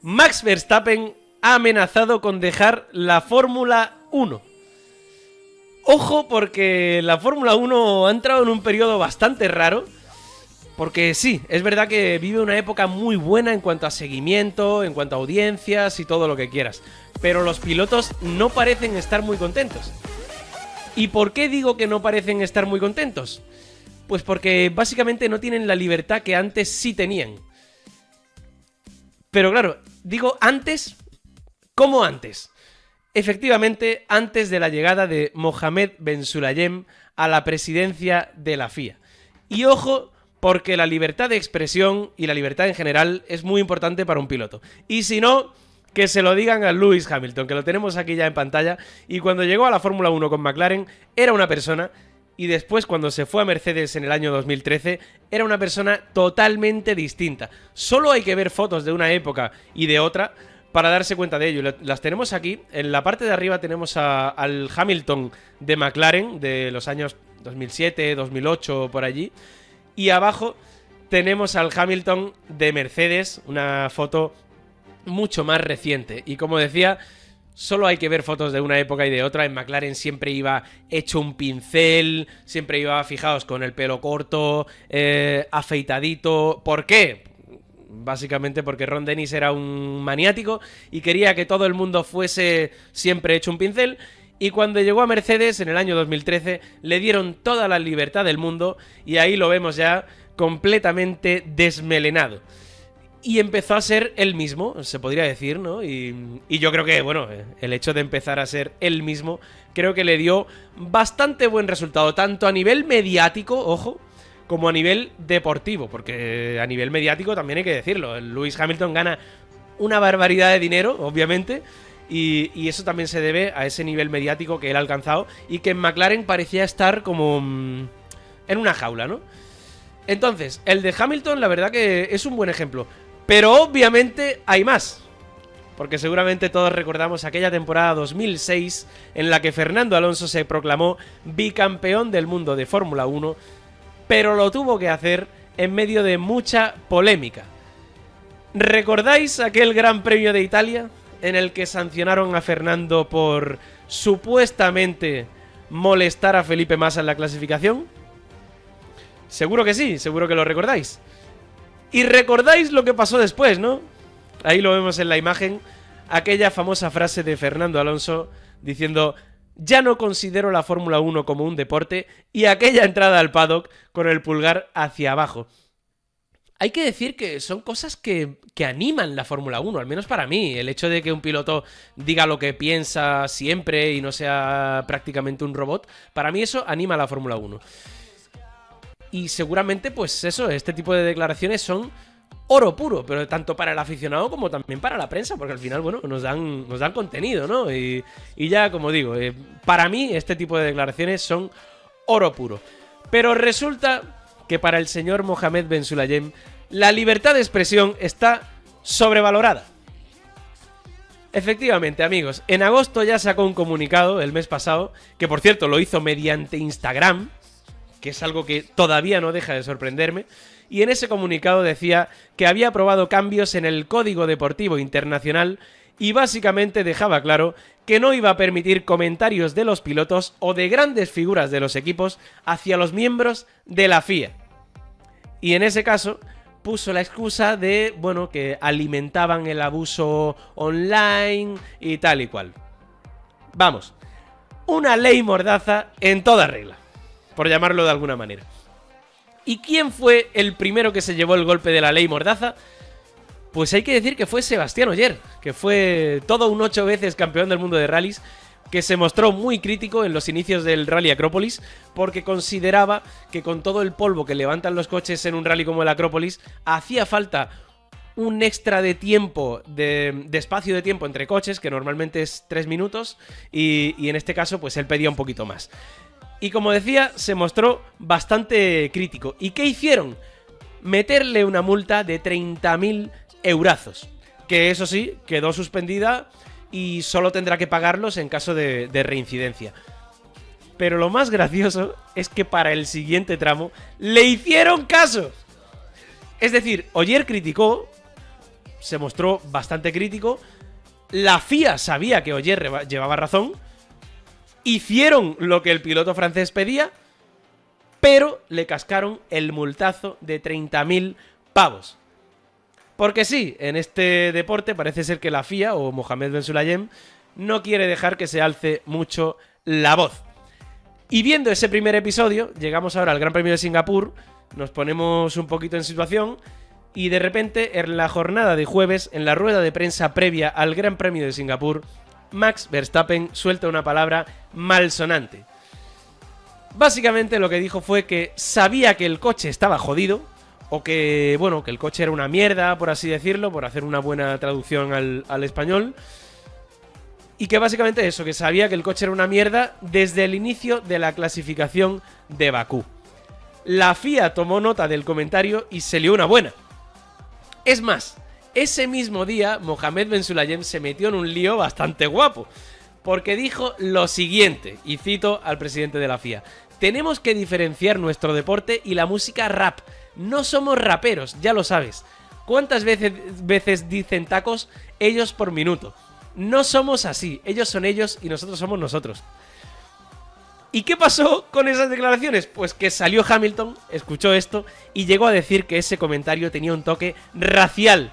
Max Verstappen ha amenazado con dejar la Fórmula 1. Ojo, porque la Fórmula 1 ha entrado en un periodo bastante raro. Porque sí, es verdad que vive una época muy buena en cuanto a seguimiento, en cuanto a audiencias y todo lo que quieras. Pero los pilotos no parecen estar muy contentos. ¿Y por qué digo que no parecen estar muy contentos? Pues porque básicamente no tienen la libertad que antes sí tenían. Pero claro, digo antes, ¿cómo antes? Efectivamente, antes de la llegada de Mohamed Ben Sulayem a la presidencia de la FIA. Y ojo, porque la libertad de expresión y la libertad en general es muy importante para un piloto. Y si no, que se lo digan a Lewis Hamilton, que lo tenemos aquí ya en pantalla. Y cuando llegó a la Fórmula 1 con McLaren, era una persona, y después cuando se fue a Mercedes en el año 2013, era una persona totalmente distinta. Solo hay que ver fotos de una época y de otra para darse cuenta de ello. Las tenemos aquí. En la parte de arriba tenemos al Hamilton de McLaren de los años 2007, 2008, por allí. Y abajo tenemos al Hamilton de Mercedes, una foto mucho más reciente. Y como decía, solo hay que ver fotos de una época y de otra. En McLaren siempre iba hecho un pincel, siempre iba, fijaos, con el pelo corto, afeitadito. ¿Por qué? Básicamente porque Ron Dennis era un maniático y quería que todo el mundo fuese siempre hecho un pincel. Y cuando llegó a Mercedes en el año 2013 le dieron toda la libertad del mundo y ahí lo vemos ya completamente desmelenado. Y empezó a ser él mismo, se podría decir, ¿no? Y yo creo que, bueno, el hecho de empezar a ser él mismo creo que le dio bastante buen resultado, tanto a nivel mediático, ojo, como a nivel deportivo, porque a nivel mediático también hay que decirlo, Lewis Hamilton gana una barbaridad de dinero, obviamente. Y eso también se debe a ese nivel mediático que él ha alcanzado y que en McLaren parecía estar como en una jaula, ¿no? Entonces, el de Hamilton la verdad que es un buen ejemplo. Pero obviamente hay más. Porque seguramente todos recordamos aquella temporada 2006 en la que Fernando Alonso se proclamó bicampeón del mundo de Fórmula 1, pero lo tuvo que hacer en medio de mucha polémica. ¿Recordáis aquel Gran Premio de Italia en el que sancionaron a Fernando por supuestamente molestar a Felipe Massa en la clasificación? Seguro que sí, seguro que lo recordáis. Y recordáis lo que pasó después, ¿no? Ahí lo vemos en la imagen, aquella famosa frase de Fernando Alonso diciendo: ya no considero la Fórmula 1 como un deporte, y aquella entrada al paddock con el pulgar hacia abajo. Hay que decir que son cosas que animan la Fórmula 1, al menos para mí. El hecho de que un piloto diga lo que piensa siempre y no sea prácticamente un robot, para mí eso anima a la Fórmula 1. Y seguramente, pues eso, este tipo de declaraciones son oro puro, pero tanto para el aficionado como también para la prensa, porque al final, bueno, nos dan contenido, ¿no? Y ya, como digo, para mí este tipo de declaraciones son oro puro. Pero resulta que para el señor Mohamed Ben Sulayem la libertad de expresión está sobrevalorada. Efectivamente, amigos, en agosto ya sacó un comunicado, el mes pasado, que por cierto lo hizo mediante Instagram, que es algo que todavía no deja de sorprenderme, y en ese comunicado decía que había aprobado cambios en el Código Deportivo Internacional y básicamente dejaba claro que no iba a permitir comentarios de los pilotos o de grandes figuras de los equipos hacia los miembros de la FIA. Y en ese caso puso la excusa de, bueno, que alimentaban el abuso online y tal y cual. Vamos, una ley mordaza en toda regla, por llamarlo de alguna manera. ¿Y quién fue el primero que se llevó el golpe de la ley mordaza? Pues hay que decir que fue Sebastián Ogier, que fue todo un 8 veces campeón del mundo de rallies, que se mostró muy crítico en los inicios del Rally Acrópolis, porque consideraba que con todo el polvo que levantan los coches en un rally como el Acrópolis, hacía falta un extra de tiempo, de espacio de tiempo entre coches, que normalmente es 3 minutos, y en este caso pues él pedía un poquito más. Y como decía, se mostró bastante crítico. ¿Y qué hicieron? Meterle una multa de 30.000 eurazos, que eso sí, quedó suspendida y solo tendrá que pagarlos en caso de reincidencia. Pero lo más gracioso es que para el siguiente tramo le hicieron caso. Es decir, Ogier criticó, se mostró bastante crítico. La FIA sabía que Ogier llevaba razón. Hicieron lo que el piloto francés pedía, pero le cascaron el multazo de 30.000 pavos. Porque sí, en este deporte parece ser que la FIA o Mohamed Ben Sulayem no quiere dejar que se alce mucho la voz. Y viendo ese primer episodio, llegamos ahora al Gran Premio de Singapur, nos ponemos un poquito en situación y de repente en la jornada de jueves, en la rueda de prensa previa al Gran Premio de Singapur, Max Verstappen suelta una palabra malsonante. Básicamente lo que dijo fue que sabía que el coche estaba jodido, o que, bueno, que el coche era una mierda, por así decirlo, por hacer una buena traducción al español. Y que básicamente eso, que sabía que el coche era una mierda desde el inicio de la clasificación de Bakú. La FIA tomó nota del comentario y se lió una buena. Es más, ese mismo día Mohamed Ben Sulayem se metió en un lío bastante guapo, porque dijo lo siguiente, y cito al presidente de la FIA: tenemos que diferenciar nuestro deporte y la música rap. No somos raperos, ya lo sabes. ¿Cuántas veces dicen tacos ellos por minuto? No somos así, ellos son ellos y nosotros somos nosotros. ¿Y qué pasó con esas declaraciones? Pues que salió Hamilton, escuchó esto y llegó a decir que ese comentario tenía un toque racial.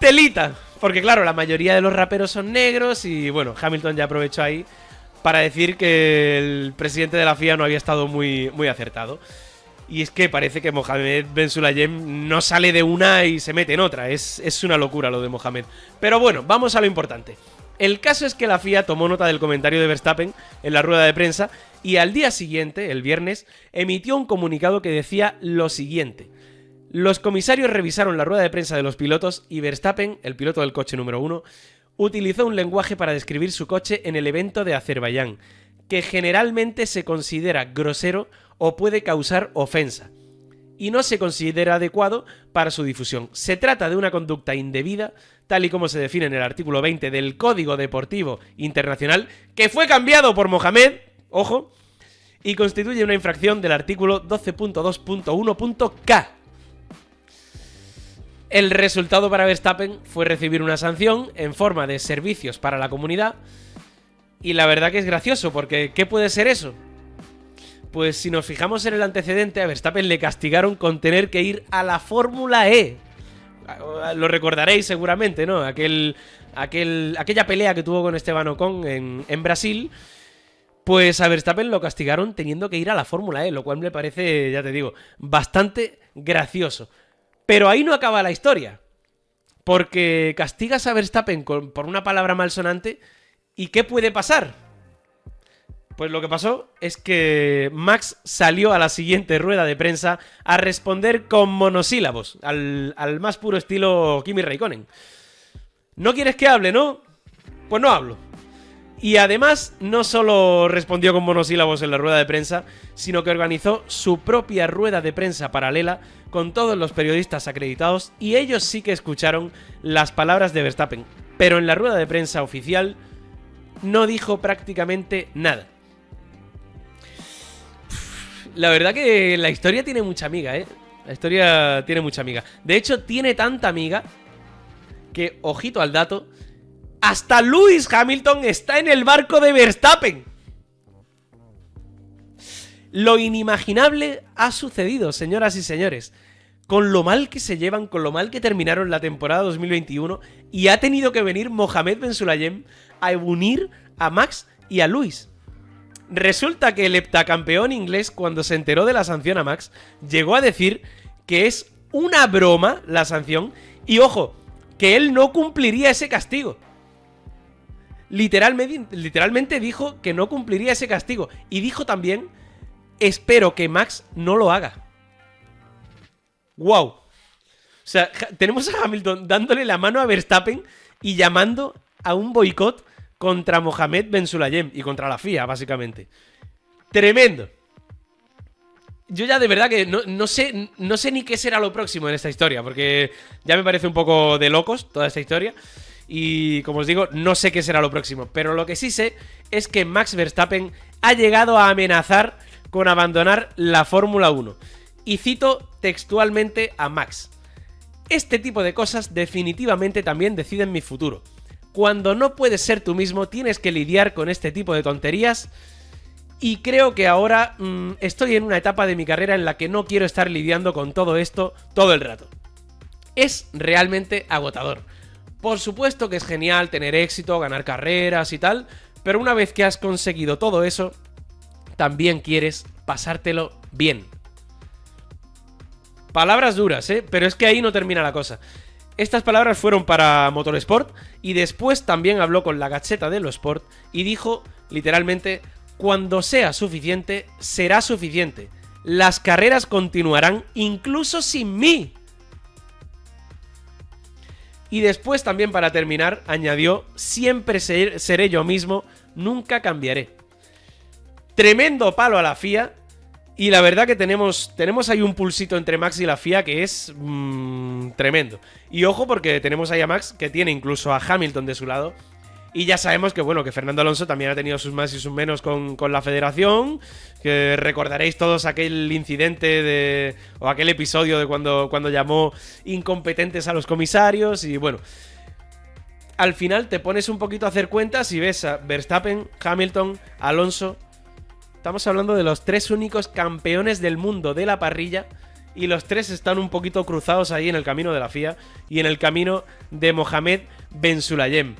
Telita, porque claro, la mayoría de los raperos son negros y bueno, Hamilton ya aprovechó ahí para decir que el presidente de la FIA no había estado muy acertado. Y es que parece que Mohamed Ben Sulayem no sale de una y se mete en otra. Es una locura lo de Mohamed. Pero bueno, vamos a lo importante. El caso es que la FIA tomó nota del comentario de Verstappen en la rueda de prensa y al día siguiente, el viernes, emitió un comunicado que decía lo siguiente: los comisarios revisaron la rueda de prensa de los pilotos y Verstappen, el piloto del coche número 1, utilizó un lenguaje para describir su coche en el evento de Azerbaiyán, que generalmente se considera grosero o puede causar ofensa, y no se considera adecuado para su difusión. Se trata de una conducta indebida, tal y como se define en el artículo 20 del Código Deportivo Internacional, que fue cambiado por Mohamed, ojo, y constituye una infracción del artículo 12.2.1.k. El resultado para Verstappen fue recibir una sanción en forma de servicios para la comunidad. Y la verdad que es gracioso, porque ¿qué puede ser eso? Pues si nos fijamos en el antecedente, a Verstappen le castigaron con tener que ir a la Fórmula E. Lo recordaréis seguramente, ¿no? Aquella pelea que tuvo con Esteban Ocon en Brasil. Pues a Verstappen lo castigaron teniendo que ir a la Fórmula E, lo cual me parece, ya te digo, bastante gracioso. Pero ahí no acaba la historia, porque castigas a Verstappen por una palabra malsonante y ¿qué puede pasar? Pues lo que pasó es que Max salió a la siguiente rueda de prensa a responder con monosílabos, al más puro estilo Kimi Räikkönen. ¿No quieres que hable, no? Pues no hablo. Y además, no solo respondió con monosílabos en la rueda de prensa, sino que organizó su propia rueda de prensa paralela con todos los periodistas acreditados y ellos sí que escucharon las palabras de Verstappen. Pero en la rueda de prensa oficial no dijo prácticamente nada. La verdad que la historia tiene mucha amiga, ¿eh? La historia tiene mucha amiga. De hecho, tiene tanta amiga que, ojito al dato, hasta Lewis Hamilton está en el barco de Verstappen. Lo inimaginable ha sucedido, señoras y señores. Con lo mal que se llevan, con lo mal que terminaron la temporada 2021, y ha tenido que venir Mohamed Ben Sulayem a unir a Max y a Lewis. Resulta que el heptacampeón inglés, cuando se enteró de la sanción a Max, llegó a decir que es una broma la sanción y, ojo, que él no cumpliría ese castigo. Literalmente dijo que no cumpliría ese castigo. Y dijo también: espero que Max no lo haga. ¡Wow! O sea, tenemos a Hamilton dándole la mano a Verstappen y llamando a un boicot contra Mohamed Ben Sulayem y contra la FIA, básicamente. Tremendo. Yo ya de verdad que no sé ni qué será lo próximo en esta historia, porque ya me parece un poco de locos toda esta historia. Y como os digo, no sé qué será lo próximo. Pero lo que sí sé es que Max Verstappen ha llegado a amenazar con abandonar la Fórmula 1. Y cito textualmente a Max: este tipo de cosas definitivamente también deciden mi futuro. Cuando no puedes ser tú mismo, tienes que lidiar con este tipo de tonterías. Y creo que ahora estoy en una etapa de mi carrera en la que no quiero estar lidiando con todo esto todo el rato. Es realmente agotador. Por supuesto que es genial tener éxito, ganar carreras y tal, pero una vez que has conseguido todo eso, también quieres pasártelo bien. Palabras duras, pero es que ahí no termina la cosa. Estas palabras fueron para Motorsport y después también habló con la Gazzetta dello Sport y dijo literalmente: cuando sea suficiente, será suficiente. Las carreras continuarán incluso sin mí. Y después también, para terminar, añadió: siempre seré yo mismo, nunca cambiaré. Tremendo palo a la FIA. Y la verdad que tenemos ahí un pulsito entre Max y la FIA que es tremendo. Y ojo, porque tenemos ahí a Max, que tiene incluso a Hamilton de su lado. Y ya sabemos que, bueno, que Fernando Alonso también ha tenido sus más y sus menos con la federación. Que recordaréis todos aquel incidente o aquel episodio de cuando llamó incompetentes a los comisarios. Y bueno, al final te pones un poquito a hacer cuentas y ves a Verstappen, Hamilton, Alonso. Estamos hablando de los 3 únicos campeones del mundo de la parrilla. Y los 3 están un poquito cruzados ahí en el camino de la FIA y en el camino de Mohamed Bensulayem.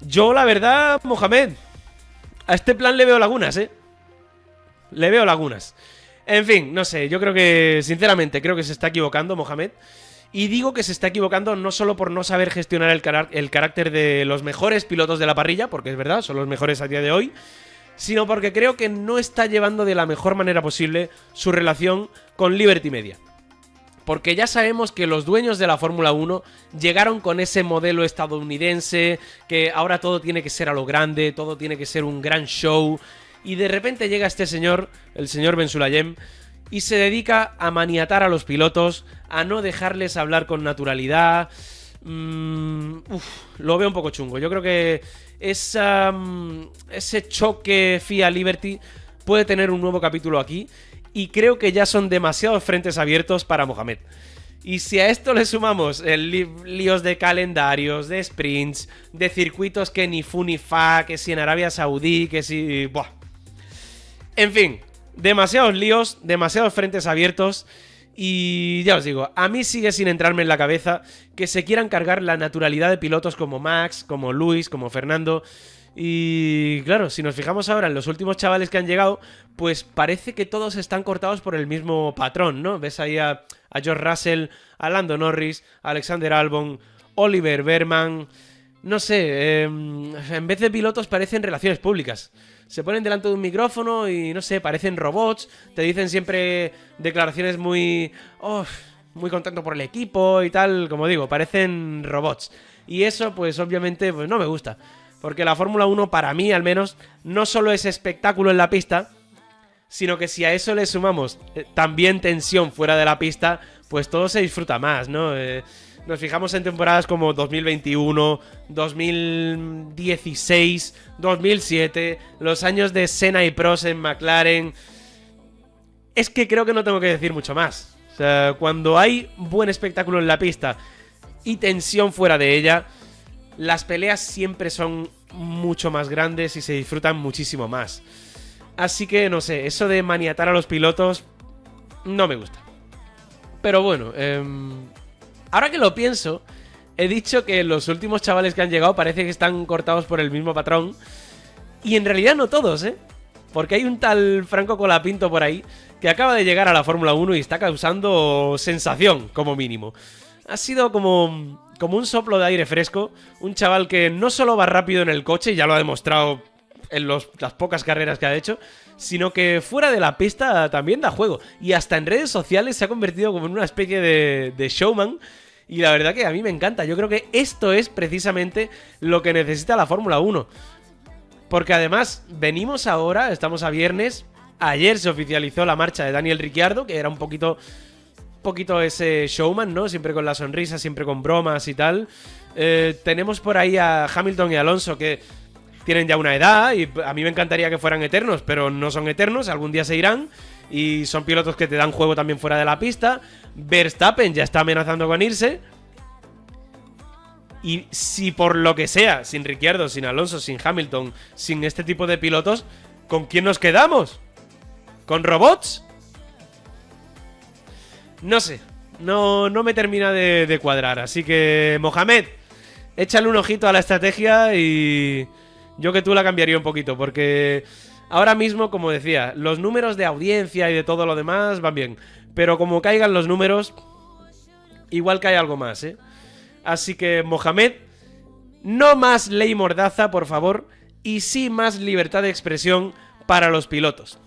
Yo, la verdad, Mohamed, a este plan le veo lagunas, Le veo lagunas. En fin, no sé, yo creo que, sinceramente, creo que se está equivocando Mohamed. Y digo que se está equivocando no solo por no saber gestionar el carácter de los mejores pilotos de la parrilla, porque es verdad, son los mejores a día de hoy, sino porque creo que no está llevando de la mejor manera posible su relación con Liberty Media. Porque ya sabemos que los dueños de la Fórmula 1 llegaron con ese modelo estadounidense, que ahora todo tiene que ser a lo grande, todo tiene que ser un gran show, y de repente llega este señor, el señor Bensulayem, y se dedica a maniatar a los pilotos, a no dejarles hablar con naturalidad. Lo veo un poco chungo. Yo creo que ese choque FIA-Liberty puede tener un nuevo capítulo aquí. Y creo que ya son demasiados frentes abiertos para Mohamed. Y si a esto le sumamos líos de calendarios, de sprints, de circuitos que ni fu ni fa, que si en Arabia Saudí, que si... Buah. En fin, demasiados líos, demasiados frentes abiertos. Y ya os digo, a mí sigue sin entrarme en la cabeza que se quieran cargar la naturalidad de pilotos como Max, como Luis, como Fernando. Y claro, si nos fijamos ahora en los últimos chavales que han llegado, pues parece que todos están cortados por el mismo patrón, ¿no? Ves ahí a George Russell, a Lando Norris, a Alexander Albon, Oliver Behrman... No sé, en vez de pilotos parecen relaciones públicas. Se ponen delante de un micrófono y, no sé, parecen robots. Te dicen siempre declaraciones muy contento por el equipo y tal. Como digo, parecen robots. Y eso, pues obviamente, pues no me gusta. Porque la Fórmula 1, para mí al menos, no solo es espectáculo en la pista, sino que si a eso le sumamos también tensión fuera de la pista, pues todo se disfruta más, ¿no? Nos fijamos en temporadas como 2021, 2016, 2007, los años de Senna y Prost en McLaren. Es que creo que no tengo que decir mucho más. O sea, cuando hay buen espectáculo en la pista y tensión fuera de ella, las peleas siempre son mucho más grandes y se disfrutan muchísimo más. Así que, no sé, eso de maniatar a los pilotos no me gusta. Pero bueno, ahora que lo pienso, he dicho que los últimos chavales que han llegado parece que están cortados por el mismo patrón. Y en realidad no todos, Porque hay un tal Franco Colapinto por ahí que acaba de llegar a la Fórmula 1 y está causando sensación, como mínimo. Ha sido como un soplo de aire fresco. Un chaval que no solo va rápido en el coche, ya lo ha demostrado en las pocas carreras que ha hecho, sino que fuera de la pista también da juego. Y hasta en redes sociales se ha convertido como en una especie de showman. Y la verdad que a mí me encanta. Yo creo que esto es precisamente lo que necesita la Fórmula 1. Porque además venimos ahora, estamos a viernes. Ayer se oficializó la marcha de Daniel Ricciardo, que era un poquito ese showman, ¿no? Siempre con la sonrisa, siempre con bromas y tal. Tenemos por ahí a Hamilton y Alonso, que tienen ya una edad y a mí me encantaría que fueran eternos, pero no son eternos, algún día se irán. y son pilotos que te dan juego también fuera de la pista. Verstappen ya está amenazando con irse. Y si por lo que sea, sin Ricciardo, sin Alonso, sin Hamilton, sin este tipo de pilotos, ¿con quién nos quedamos? ¿Con robots? No sé, no me termina de cuadrar. Así que, Mohamed, échale un ojito a la estrategia y yo que tú la cambiaría un poquito, porque ahora mismo, como decía, los números de audiencia y de todo lo demás van bien, pero como caigan los números, igual cae algo más, ¿eh? Así que, Mohamed, no más ley mordaza, por favor, y sí más libertad de expresión para los pilotos.